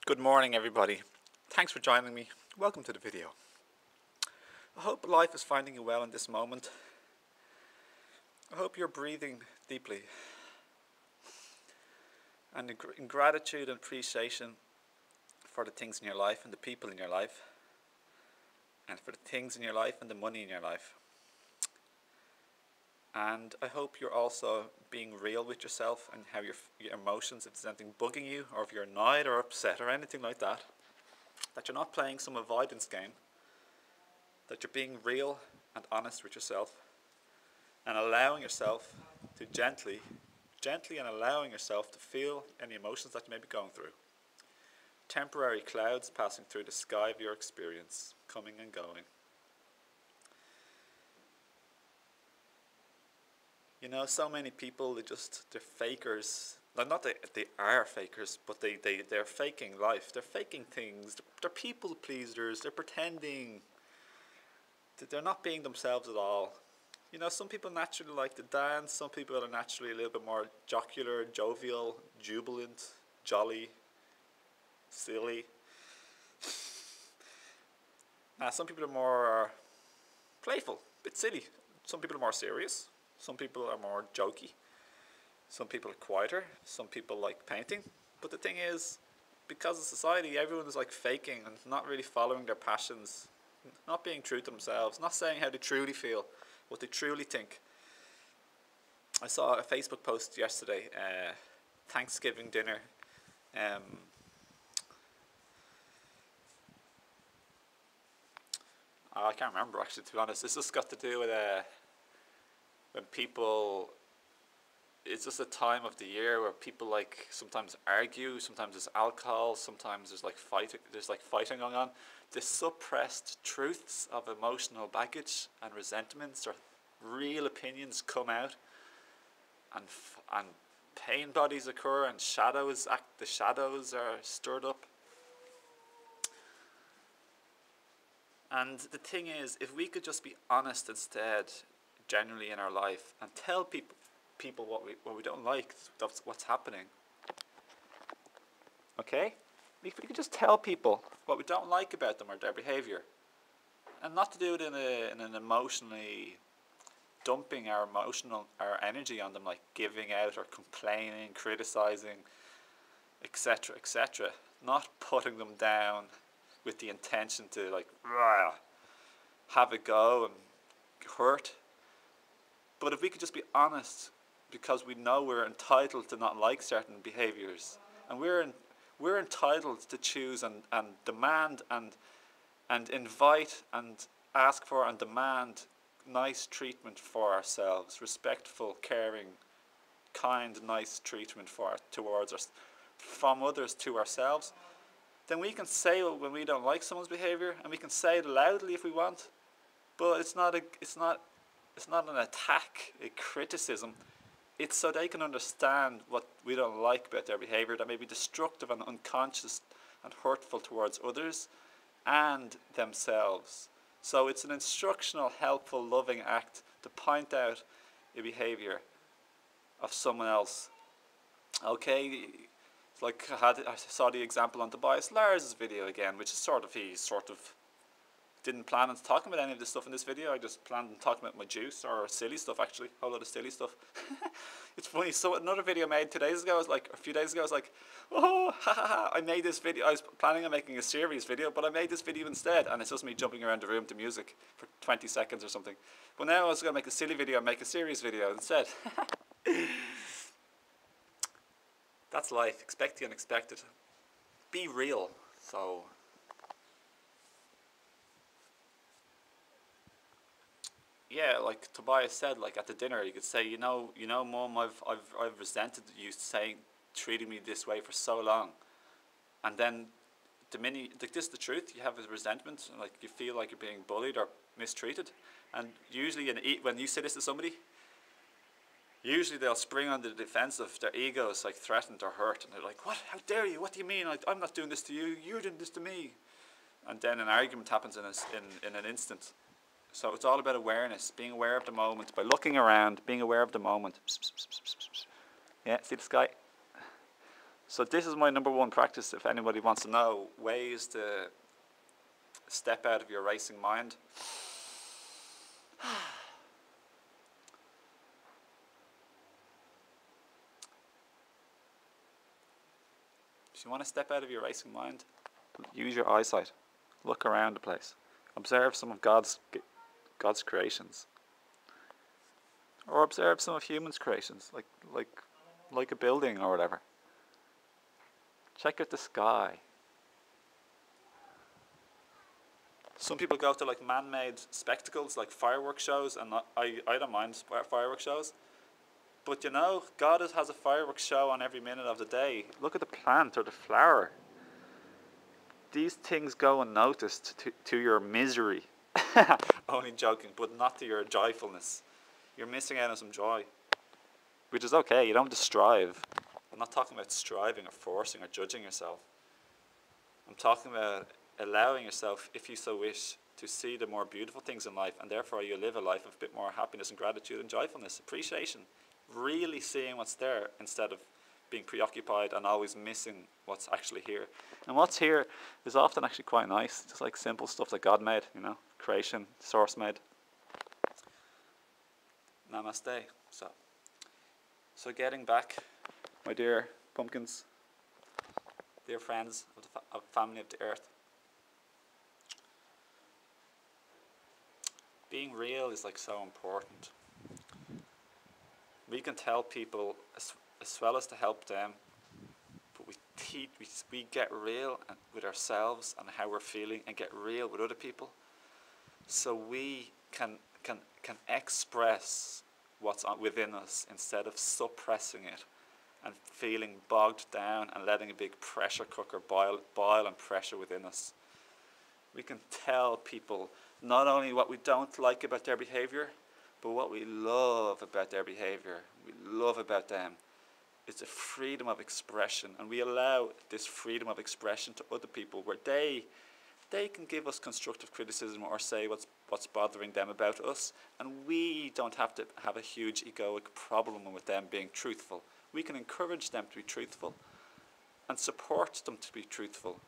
Good morning, everybody. Thanks for joining me. Welcome to the video. I hope life is finding you well in this moment. I hope you're breathing deeply. And in gratitude and appreciation for the things in your life and the people in your life, and for the things in your life and the money in your life. And I hope you're also being real with yourself and how your emotions, if there's anything bugging you, or if you're annoyed or upset or anything like that, that you're not playing some avoidance game, that you're being real and honest with yourself, and allowing yourself to gently and allowing yourself to feel any emotions that you may be going through. Temporary clouds passing through the sky of your experience, coming and going. You know, so many people, they're fakers. Well, not they are fakers, but they're faking life. They're faking things. They're people pleasers. They're pretending. They're not being themselves at all. You know, some people naturally like to dance. Some people are naturally a little bit more jocular, jovial, jubilant, jolly, silly. Some people are more playful, a bit silly. Some people are more serious. Some people are more jokey. Some people are quieter. Some people like painting. But the thing is, because of society, everyone is like faking and not really following their passions, not being true to themselves, not saying how they truly feel, what they truly think. I saw a Facebook post yesterday, Thanksgiving dinner. I can't remember actually, to be honest. It's just got to do with when people, it's just a time of the year where people like sometimes argue, sometimes there's alcohol, sometimes there's like fighting going on. The suppressed truths of emotional baggage and resentments, or real opinions, come out, and pain bodies occur, and the shadows are stirred up. And the thing is, if we could just be honest instead, generally in our life, and tell people what we don't like, what's happening. Okay? If we could just tell people what we don't like about them or their behaviour, and not to do it in an emotionally dumping our energy on them, like giving out or complaining, criticising, etc., etc. Not putting them down with the intention to like have a go and hurt. But if we could just be honest, because we know we're entitled to not like certain behaviours, and we're entitled to choose and demand and invite and ask for and demand nice treatment for ourselves, respectful, caring, kind, nice treatment towards us, from others to ourselves, then we can say it when we don't like someone's behaviour, and we can say it loudly if we want. But it's not an attack, a criticism. It's so they can understand what we don't like about their behaviour that may be destructive and unconscious and hurtful towards others and themselves. So it's an instructional, helpful, loving act to point out a behaviour of someone else. Okay, like I saw the example on Tobias Lars' video again, which is he didn't plan on talking about any of this stuff in this video. I just planned on talking about my juice, or silly stuff actually, a whole lot of silly stuff. It's funny, so another video I made a few days ago, I was like, oh, ha ha ha, I made this video. I was planning on making a serious video, but I made this video instead, and it's just me jumping around the room to music for 20 seconds or something. But now I was going to make a silly video and make a serious video instead. That's life, expect the unexpected. Be real, so... Yeah, like Tobias said, like at the dinner, you could say, you know, Mum, I've resented you treating me this way for so long, and then this is the truth. You have a resentment, and like you feel like you're being bullied or mistreated, and usually when you say this to somebody, usually they'll spring on the defensive. Their ego is like threatened or hurt, and they're like, "What? How dare you? What do you mean? I'm not doing this to you. You're doing this to me." And then an argument happens in an instant. So it's all about awareness, being aware of the moment, by looking around, being aware of the moment. Yeah, see the sky? So this is my number one practice if anybody wants to know ways to step out of your racing mind. If you want to step out of your racing mind, use your eyesight. Look around the place. Observe some of God's creations. Or observe some of humans' creations, like a building or whatever. Check out the sky. Some people go to like man-made spectacles, like fireworks shows, and I don't mind fireworks shows. But you know, God has a fireworks show on every minute of the day. Look at the plant or the flower. These things go unnoticed to your misery. Only joking, but not to your joyfulness. You're missing out on some joy, which is okay. You don't have to strive. I'm not talking about striving or forcing or judging yourself. I'm talking about allowing yourself, if you so wish, to see the more beautiful things in life, and therefore you live a life of a bit more happiness and gratitude and joyfulness, appreciation. Really seeing what's there instead of being preoccupied and always missing what's actually here. And what's here is often actually quite nice, just like simple stuff that God made, you know, creation, source made. Namaste. So getting back, my dear pumpkins, dear friends of the family of the earth, being real is like so important. We can tell people as well as to help them, but we get real with ourselves and how we're feeling, and get real with other people, so we can express what's within us instead of suppressing it and feeling bogged down and letting a big pressure cooker boil and pressure within us. We can tell people not only what we don't like about their behavior, but what we love about their behavior, we love about them. It's a freedom of expression, and we allow this freedom of expression to other people where they can give us constructive criticism or say what's bothering them about us, and we don't have to have a huge egoic problem with them being truthful. We can encourage them to be truthful and support them to be truthful,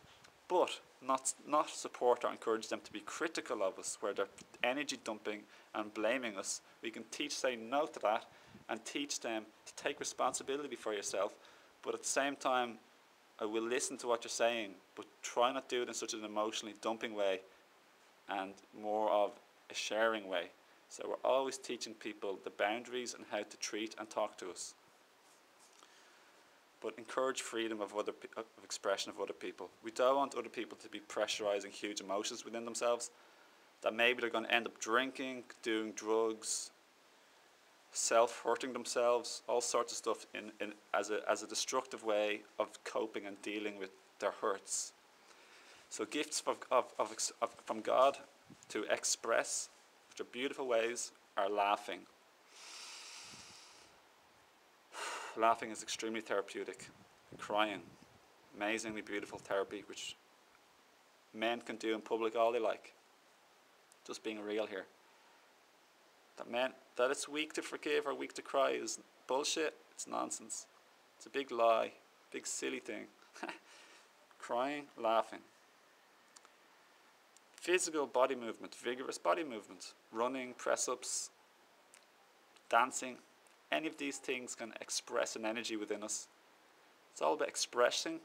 but not support or encourage them to be critical of us, where they're energy dumping and blaming us. We can say no to that and teach them to take responsibility for yourself, but at the same time, I will listen to what you're saying, but try not to do it in such an emotionally dumping way and more of a sharing way. So we're always teaching people the boundaries and how to treat and talk to us. But encourage freedom of expression of other people. We don't want other people to be pressurizing huge emotions within themselves, that maybe they're going to end up drinking, doing drugs, self-hurting themselves, all sorts of stuff as a destructive way of coping and dealing with their hurts. So gifts from God to express, which are beautiful ways, are laughing. Laughing is extremely therapeutic. Crying, amazingly beautiful therapy, which men can do in public all they like. Just being real here. That it's weak to forgive or weak to cry is bullshit. It's nonsense. It's a big lie, big silly thing. Crying, laughing. Physical body movement, vigorous body movement, running, press-ups, dancing. Any of these things can express an energy within us. It's all about expressing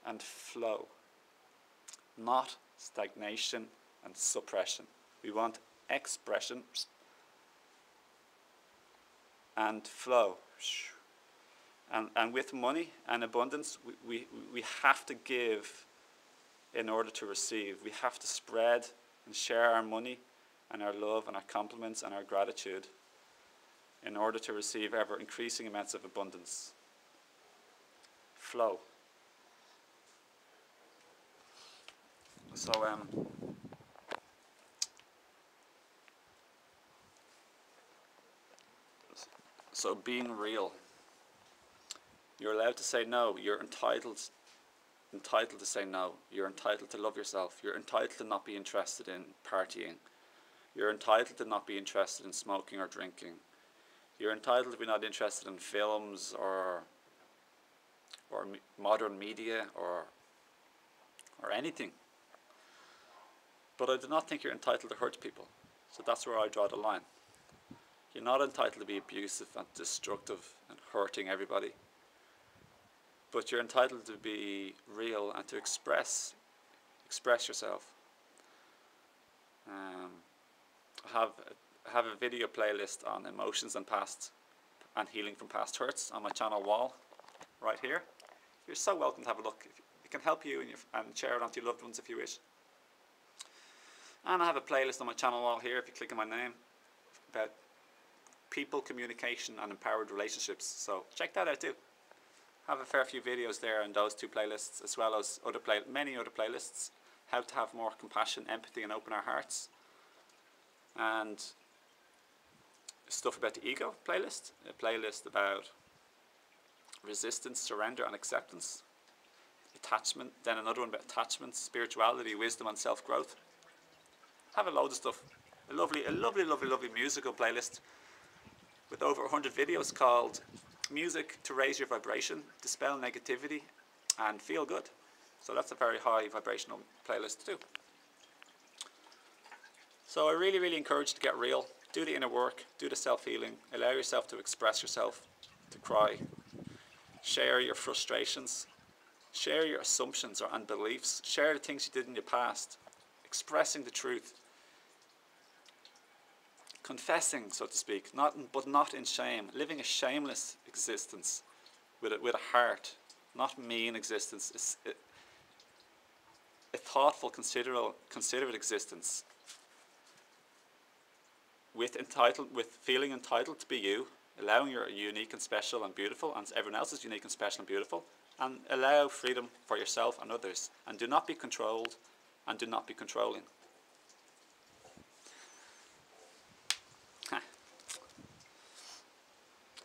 and flow, not stagnation and suppression. We want expression and flow. And with money and abundance, we have to give in order to receive. We have to spread and share our money and our love and our compliments and our gratitude in order to receive ever increasing amounts of abundance. Flow. So being real. You're allowed to say no. You're entitled to say no. You're entitled to love yourself. You're entitled to not be interested in partying. You're entitled to not be interested in smoking or drinking. You're entitled to be not interested in films or or modern media or anything. But I do not think you're entitled to hurt people. So that's where I draw the line. You're not entitled to be abusive and destructive and hurting everybody. But you're entitled to be real and to express yourself. I have a video playlist on emotions and past and healing from past hurts on my channel wall, right here. You're so welcome to have a look. It can help you and share it onto your loved ones if you wish. And I have a playlist on my channel wall here, if you click on my name, about people, communication and empowered relationships. So check that out too. I have a fair few videos there in those two playlists, as well as many other playlists. How to have more compassion, empathy and open our hearts. And stuff about the ego playlist. A playlist about resistance, surrender and acceptance. Attachment. Then another one about attachment, spirituality, wisdom and self-growth. Have a load of stuff. A lovely musical playlist with over 100 videos called Music to Raise Your Vibration, Dispel Negativity and Feel Good. So that's a very high vibrational playlist too. So I really encourage you to get real. Do the inner work, do the self-healing, allow yourself to express yourself, to cry. Share your frustrations, share your assumptions and beliefs, share the things you did in your past, expressing the truth. Confessing, so to speak, but not in shame. Living a shameless existence with a heart, not mean existence. A thoughtful, considerate existence. With feeling entitled to be you, allowing you're unique and special and beautiful, and everyone else is unique and special and beautiful, and allow freedom for yourself and others. And do not be controlled, and do not be controlling.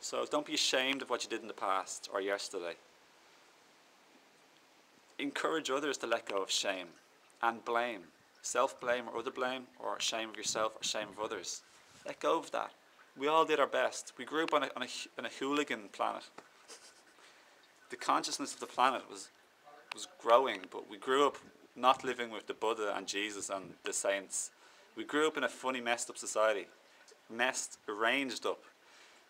So don't be ashamed of what you did in the past or yesterday. Encourage others to let go of shame and blame. Self-blame or other blame, or shame of yourself or shame of others. Let go of that. We all did our best. We grew up on a hooligan planet. The consciousness of the planet was growing, but we grew up not living with the Buddha and Jesus and the saints. We grew up in a funny, messed up society. Arranged up.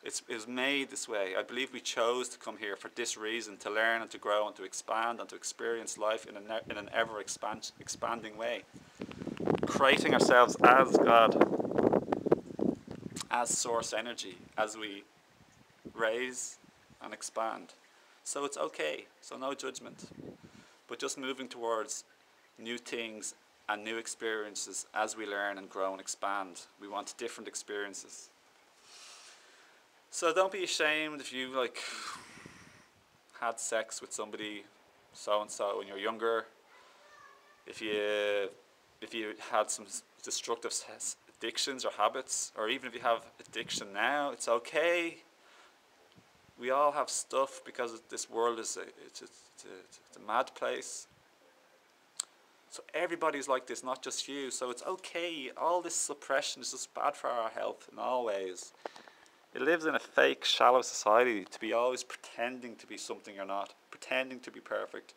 It was made this way. I believe we chose to come here for this reason, to learn and to grow and to expand and to experience life in an ever expanding way. Creating ourselves as God, as source energy, as we raise and expand. So it's okay, so no judgment, but just moving towards new things and new experiences as we learn and grow and expand. We want different experiences. So don't be ashamed if you had sex with somebody so-and-so when you're younger. If you had some destructive addictions or habits, or even if you have addiction now, it's okay. We all have stuff because this world is a mad place. So everybody's like this, not just you. So it's okay. All this suppression is just bad for our health in all ways. It lives in a fake, shallow society to be always pretending to be something you're not, pretending to be perfect,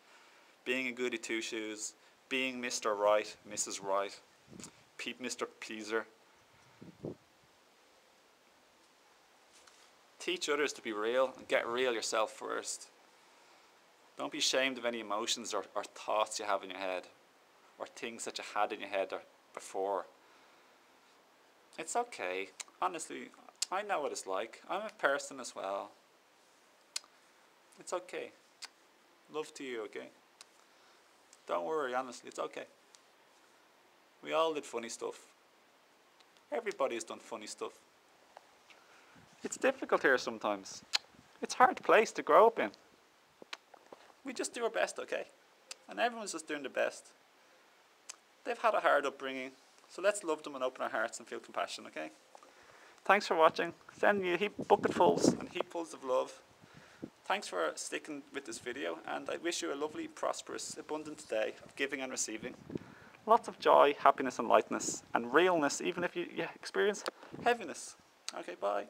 being a goody two-shoes, being Mr. Right, Mrs. Right, Mr. Pleaser. Teach others to be real and get real yourself first. Don't be ashamed of any emotions or thoughts you have in your head, or things that you had in your head before. It's okay. Honestly, I know what it's like. I'm a person as well. It's okay. Love to you, okay? Don't worry, honestly, it's okay. We all did funny stuff. Everybody's done funny stuff. It's difficult here sometimes. It's a hard place to grow up in. We just do our best, okay? And everyone's just doing their best. They've had a hard upbringing, so let's love them and open our hearts and feel compassion, okay? Thanks for watching. Sending you bucketfuls and heapfuls of love. Thanks for sticking with this video, and I wish you a lovely, prosperous, abundant day of giving and receiving. Lots of joy, happiness and lightness, and realness, even if you experience heaviness. Okay, bye.